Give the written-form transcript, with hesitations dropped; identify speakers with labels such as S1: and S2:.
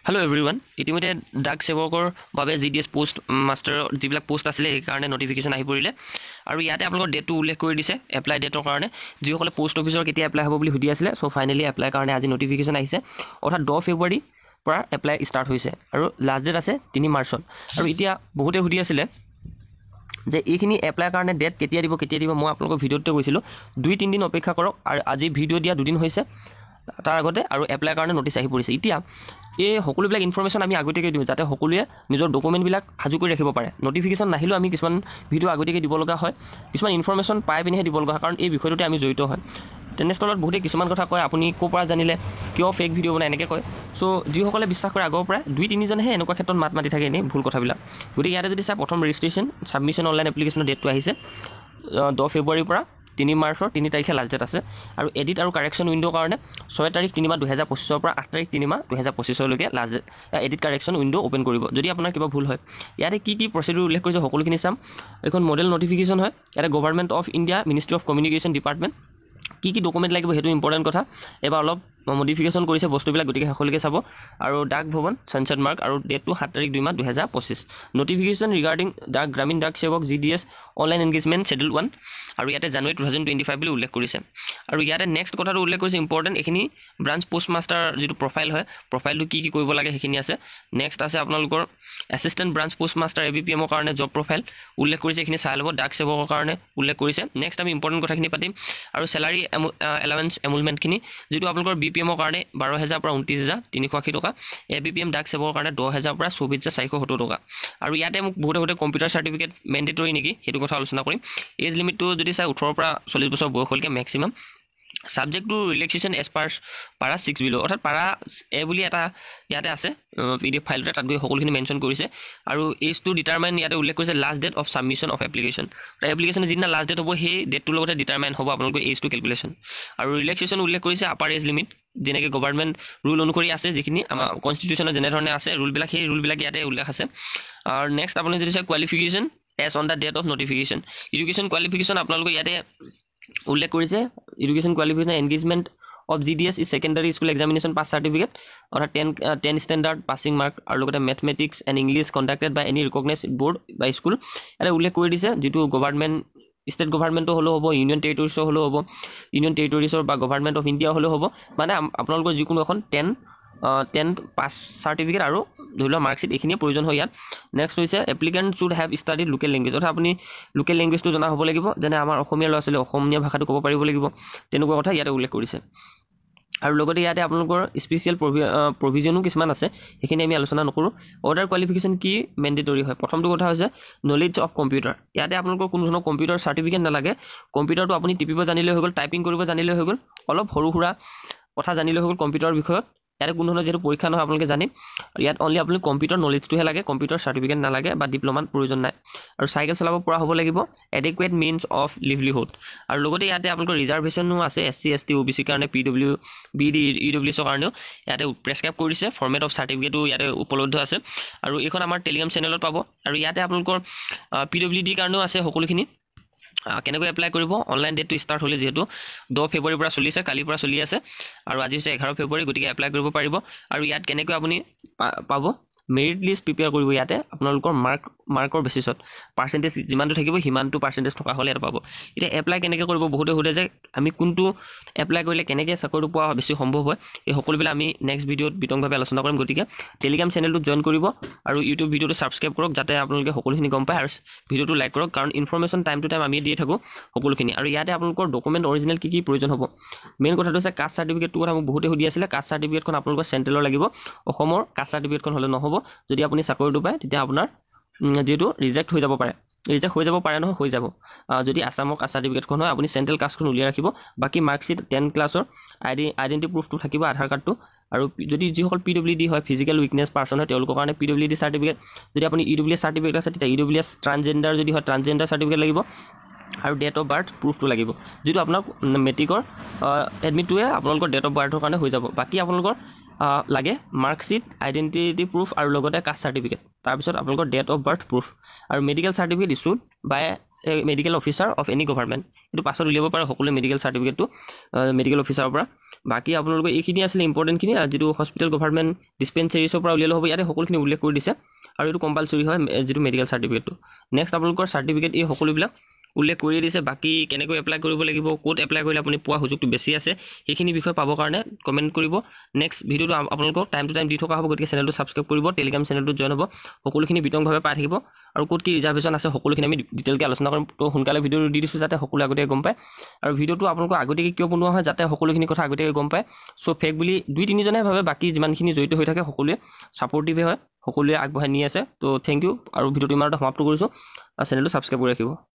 S1: Hello everyone. ইতিমধ্যে ডাক সেৱকৰ বাবে জিডিএছ পোষ্ট মাষ্টাৰ যিবিলাক পোষ্ট আছিল এই কাৰণে নটিফিকেশন আহি পৰিলে আৰু ইয়াতে আপোনালোকৰ ডেটটো উল্লেখ কৰি দিছে এপ্লাই ডেটৰ কাৰণে যিসকলে পোষ্ট অফিচৰ কেতিয়া এপ্লাই হ'ব বুলি সুধি আছিল সো ফাইনালি এপ্লাই কাৰণে আজি নটিফিকেশন আহিছে অৰ্থাৎ 10 ফেব্ৰুৱাৰী পৰা এপ্লাই ষ্টাৰ্ট হৈছে আৰু লাষ্ট ডেট আছে 3 মাৰ্চত আৰু এতিয়া বহুতে সুধি আছিল যে এইখিনি এপ্লাই কাৰণে ডেট কেতিয়া দিব মই আপোনালোকৰ ভিডিঅ'তে কৈছিলো 2-3 দিন অপেক্ষা কৰক আৰু আজি ভিডিঅ' দিয়া 2 দিন হৈছে তাৰ আগতে আৰু এপ্লাই কাৰণে নটিচ আহি পৰিছে এতিয়া এই সকলোবিলাক ইনফৰমেশ্যন আমি আগতীয়াকৈ দিওঁ যাতে সকলোৱে নিজৰ ডকুমেণ্টবিলাক সাজু কৰি ৰাখিব পাৰে নটিফিকেশ্যন নাহিলেও আমি কিছুমান ভিডিঅ' আগতীয়াকৈ দিব লগা হয় কিছুমান ইনফৰমেশ্যন পাই পিনেহে দিব লগা হয় কাৰণ এই বিষয়টোতে আমি জড়িত হয় তেনেস্থলত বহুতে কিছুমান কথা কয় আপুনি ক'ৰ পৰা জানিলে কিয় ফেক ভিডিঅ' বনাই এনেকৈ কয় চ' যিসকলে বিশ্বাস কৰে আগৰ পৰাই 2-3 জনেহে এনেকুৱা ক্ষেত্ৰত মাত মাতি থাকে এনেই ভুল কথাবিলাক গতিকে ইয়াতে যদি চাই প্ৰথম ৰেজিষ্ট্ৰেশ্যন ছাবমিশ্যন অনলাইন এপ্লিকেশ্যনৰ ডেটটো আহিছে 10 ফেব্ৰুৱাৰীৰ পৰা 3 মাৰ্চৰ 3 তাৰিখে লাষ্ট ডেট আছে আৰু এডিট আৰু কাৰেকশ্যন উইণ্ডৰ কাৰণে 6 তাৰিখ 3 মাহ 2025 পৰা 8 তাৰিখ 3 মাহ 2025 লৈকে last date edit correction window open কৰিব যদি আপোনাৰ কিবা ভুল হয় ইয়াতে কি প্ৰচিডিউৰ উল্লেখ কৰিছে সকলোখিনি চাম এখন মডেল নটিফিকেশ্যন হয় ইয়াতে government of India ministry of communication department কি ডকুমেণ্ট লাগিব সেইটো ইম্পৰ্টেণ্ট কথা এবাৰ অলপ মডিফিকেশ্যন কৰিছে বস্তুবিলাক গতিকে সকলোকে চাব আৰু ডাক ভৱন সানসদ মাৰ্গ আৰু ডেটটো 7 তাৰিখ 2 মাহ 2025 নটিফিকেশ্যন ৰিগাৰ্ডিং ডাক গ্ৰামীণ ডাক সেৱক জিডিএছ অনলাইন এংগেজমেণ্ট শেডিউল 1 আৰু ইয়াতে জানুৱাৰী 2025 বুলি উল্লেখ কৰিছে আৰু ইয়াতে নেক্সট কথাটো উল্লেখ কৰিছে ইম্পৰ্টেণ্ট এইখিনি ব্ৰাঞ্চ পোষ্ট মাষ্টাৰ যিটো প্ৰফাইল হয় প্ৰফাইলটো কি কৰিব লাগে সেইখিনি আছে নেক্সট আছে আপোনালোকৰ এছিষ্টেণ্ট ব্ৰাঞ্চ পোষ্ট মাষ্টাৰ এবিপিএমৰ কাৰণে জব প্ৰফাইল উল্লেখ কৰিছে এইখিনি চাই ল'ব ডাক সেৱকৰ কাৰণে উল্লেখ কৰিছে নেক্সট আমি ইম্পৰ্টেণ্ট কথাখিনি পাতিম আৰু চেলাৰী এলাৱেঞ্চ এমুলমেণ্টখিনি যিটো আপোনালোকৰ বিপিএমৰ কাৰণে 12,000 পৰা 29,380 টকা এবিপিএম ডাক সেৱকৰ কাৰণে 10,000 পৰা 24,470 টকা আৰু ইয়াতে মোক বহুতে কম্পিউটাৰ চাৰ্টিফিকেট মেণ্ডেটৰী নেকি সেইটো কথা আলোচনা কৰিম এজ লিমিটটো যদি চাই 18 পৰা 40 বছৰ বয়স হ'লকে maximum subject to relaxation age পাৰা 6 বিলো অৰ্থাৎ পাৰা এ বুলি এটা ইয়াতে আছে পিডিএফ ফাইলতে তাত গৈ সকলোখিনি মেনশ্যন কৰিছে আৰু এজ টু ডিটাৰমাইন ইয়াতে উল্লেখ কৰিছে last date of submission of application এপ্লিকেশ্যনৰ যিদিনা লাষ্ট ডেট হ'ব সেই ডেটটোৰ লগতে ডিটাৰমাইন হ'ব আপোনালোকৰ এজ টু কেলকুলেশ্যন আৰু ৰিলেক্সেশ্যন উল্লেখ কৰিছে আপাৰ এজ লিমিট যেনেকৈ গভৰ্ণমেণ্ট ৰুল অনুসৰি আছে যিখিনি আমাৰ কনষ্টিটিউশ্যনত যেনেধৰণে আছে ৰুলবিলাক সেই ৰুলবিলাক ইয়াতে উল্লেখ আছে আৰু নেক্সট আপুনি যদি চাই qualification as on the date of notification education qualification আপোনালোকৰ ইয়াতে উল্লেখ কৰিছে education qualification engagement of GDS is secondary school examination pass certificate অৰ্থাৎ 10 ষ্টেণ্ডাৰ্ড পাছিং মাৰ্ক আৰু লগতে mathematics and English conducted by any recognised board বা school ইয়াতে উল্লেখ কৰি দিছে যিটো গভৰ্ণমেণ্ট ষ্টেট গভৰ্ণমেণ্টো হ'লেও হ'ব ইউনিয়ন টেৰিটৰিজৰ হ'লেও হ'ব ইউনিয়ন টেৰিটৰিজৰ বা গভৰ্ণমেণ্ট অফ ইণ্ডিয়া হ'লেও হ'ব মানে আপোনালোকৰ যিকোনো এখন 10 পাছ চাৰ্টিফিকেট আৰু ধৰি লওক মাৰ্কশ্বিট এইখিনিয়ে প্ৰয়োজন হয় ইয়াত নেক্সট হৈছে applicant should have studied local language অৰ্থাৎ আপুনি লোকেল লেংগুৱেজটো জনা হ'ব লাগিব যেনে আমাৰ অসমীয়া ল'ৰা ছোৱালী অসমীয়া ভাষাটো ক'ব পাৰিব লাগিব তেনেকুৱা কথা ইয়াতে উল্লেখ কৰিছে আৰু লগতে ইয়াতে আপোনালোকৰ স্পেচিয়েল প্ৰভিজনো কিছুমান আছে সেইখিনি আমি আলোচনা নকৰোঁ অৰ্ডাৰ কোৱালিফিকেশ্যন কি মেণ্ডেটৰী হয় প্ৰথমটো কথা হৈছে নলেজ অফ কম্পিউটাৰ ইয়াতে আপোনালোকৰ কোনো ধৰণৰ কম্পিউটাৰ চাৰ্টিফিকেট নালাগে কম্পিউটাৰটো আপুনি টিপিব জানিলে হৈ গ'ল টাইপিং কৰিব জানিলে হৈ গ'ল অলপ সৰু সুৰা কথা জানিলে হৈ গ'ল কম্পিউটাৰৰ বিষয়ত ইয়াতে কোনো ধৰণৰ যিহেতু পৰীক্ষা নহয় আপোনালোকে জানিম ইয়াত অনলি আপুনি কম্পিউটাৰ নলেজটোহে লাগে কম্পিউটাৰ চাৰ্টিফিকেট নালাগে বা ডিপ্ল'মাৰ প্ৰয়োজন নাই আৰু চাইকেল চলাব পৰা হ'ব লাগিব এডেকুৱেট মিনছ অফ লিভলিহুড আৰু লগতে ইয়াতে আপোনালোকৰ ৰিজাৰ্ভেশ্যনো আছে SC ST OBC কাৰণে PW BD EWSৰ কাৰণেও ইয়াতে প্ৰেছক্ৰাইব কৰিছে ফৰ্মেট অফ চাৰ্টিফিকেটো ইয়াতে উপলব্ধ আছে আৰু এইখন আমাৰ টেলিগ্ৰাম চেনেলত পাব আৰু ইয়াতে আপোনালোকৰ PWD কাৰণেও আছে সকলোখিনি কেনেকৈ এপ্লাই কৰিব অনলাইন ডেটটো ষ্টাৰ্ট হ'লে যিহেতু 10 ফেব্ৰুৱাৰীৰ পৰা চলিছে কালিৰ পৰা চলি আছে আৰু আজি হৈছে 11 ফেব্ৰুৱাৰী গতিকে এপ্লাই কৰিব পাৰিব আৰু ইয়াত কেনেকৈ আপুনি পাব মেৰিট লিষ্ট প্ৰিপেয়াৰ কৰিব ইয়াতে আপোনালোকৰ মাৰ্কৰ বেচিছত পাৰ্চেণ্টেজ যিমানটো থাকিব সিমানটো পাৰ্চেণ্টেজ থকা হ'লে ইয়াত পাব এতিয়া এপ্লাই কেনেকৈ কৰিব বহুতে সোধে যে আমি কোনটো এপ্লাই কৰিলে কেনেকৈ চাকৰিটো পোৱা বেছি সম্ভৱ হয় এই সকলোবিলাক আমি নেক্সট ভিডিঅ'ত বিতংভাৱে আলোচনা কৰিম গতিকে টেলিগ্ৰাম চেনেলটো জইন কৰিব আৰু ইউটিউব ভিডিঅ'টো ছাবস্ক্ৰাইব কৰক যাতে আপোনালোকে সকলোখিনি গম পায় আৰু ভিডিঅ'টো লাইক কৰক কাৰণ ইনফৰমেশ্যন টাইম টু টাইম আমি দিয়ে থাকোঁ সকলোখিনি আৰু ইয়াতে আপোনালোকৰ ডকুমেণ্ট অৰিজিনেল কি প্ৰয়োজন হ'ব মেইন কথাটো হৈছে কাষ্ট চাৰ্টিফিকেটটোৰ কথা মোক বহুতে সুধি আছিলে কাষ্ট চাৰ্টিফিকেটখন আপোনালোকৰ চেণ্ট্ৰেলৰ লাগিব অসমৰ কাষ্ট চাৰ্টিফিকেটখন হ'লে নহ'ব যদি আপুনি চাকৰিটো পায় তেতিয়া আপোনাৰ যেটো ৰিজেক্ট হৈ যাব পাৰে নহয় হৈ যাব যদি আসামৰ কাষ্ট চাৰ্টিফিকেটখন হয় আপুনি চেণ্ট্ৰেল কাষ্টখন উলিয়াই ৰাখিব বাকি মাৰ্কশ্বিট 10 ক্লাছৰ আইডেণ্টি প্ৰুফটো থাকিব আধাৰ কাৰ্ডটো আৰু যদি যিসকল PWD হয় ফিজিকেল উইকনেছ পাৰ্চন হয় তেওঁলোকৰ কাৰণে PWD চাৰ্টিফিকেট যদি আপুনি EWS চাৰ্টিফিকেট আছে তেতিয়া EWS ট্ৰান্সজেণ্ডাৰ যদি হয় ট্ৰান্সজেণ্ডাৰ চাৰ্টিফিকেট লাগিব আৰু ডেট অফ বাৰ্থ প্ৰুফটো লাগিব যিটো আপোনাৰ মেট্ৰিকৰ এডমিটটোৱে আপোনালোকৰ ডেট অফ বাৰ্থৰ কাৰণে হৈ যাব বাকি আপোনালোকৰ লাগে মাৰ্কশ্বিট আইডেণ্টিটি প্ৰুফ আৰু লগতে কাষ্ট চাৰ্টিফিকেট তাৰপিছত আপোনালোকৰ ডেট অফ বাৰ্থ প্ৰুফ আৰু medical certificate issued by medical officer of any government এইটো পাছত উলিয়াব পাৰে সকলোৱে মেডিকেল চাৰ্টিফিকেটটো মেডিকেল অফিচাৰৰ পৰা বাকী আপোনালোকে এইখিনি আছিলে ইম্পৰ্টেণ্টখিনি যিটো হস্পিটেল গভৰ্ণমেণ্ট ডিছপেঞ্চেৰিজৰ পৰা উলিয়ালে হ'ব ইয়াতে সকলোখিনি উল্লেখ কৰি দিছে আৰু এইটো কম্পালচৰি হয় যিটো মেডিকেল চাৰ্টিফিকেটটো নেক্সট আপোনালোকৰ চাৰ্টিফিকেট এই সকলোবিলাক উল্লেখ কৰি দিছে বাকী কেনেকৈ এপ্লাই কৰিব লাগিব ক'ত এপ্লাই কৰিলে আপুনি পোৱা সুযোগটো বেছি আছে সেইখিনি বিষয়ে পাবৰ কাৰণে কমেণ্ট কৰিব নেক্সট ভিডিঅ'টো আপোনালোকক টাইম টু টাইম দি থকা হ'ব গতিকে চেনেলটো ছাবস্ক্ৰাইব কৰিব টেলিগ্ৰাম চেনেলটোত জইন হ'ব সকলোখিনি বিতংভাৱে পাই থাকিব আৰু ক'ত কি ৰিজাৰ্ভেশ্যন আছে সকলোখিনি আমি ডিটেইলকৈ আলোচনা কৰিম তো সোনকালে ভিডিঅ'টো দি দিছোঁ যাতে সকলোৱে আগতীয়াকৈ গম পায় আৰু ভিডিঅ'টো আপোনালোকক আগতীয়াকৈ কিয় বনোৱা হয় যাতে সকলোখিনি কথা আগতীয়াকৈ গম পায় চ' ফেক বুলি 2-3জনে ভাবে বাকী যিমানখিনি জড়িত হৈ থাকে সকলোৱে ছাপৰ্টিভে হয় সকলোৱে আগবঢ়াই নি আছে তো থেংক ইউ আৰু ভিডিঅ'টো ইমানতে সমাপ্ত কৰিছোঁ আৰু চেনেলটো ছাবস্ক্ৰাইব কৰি ৰাখিব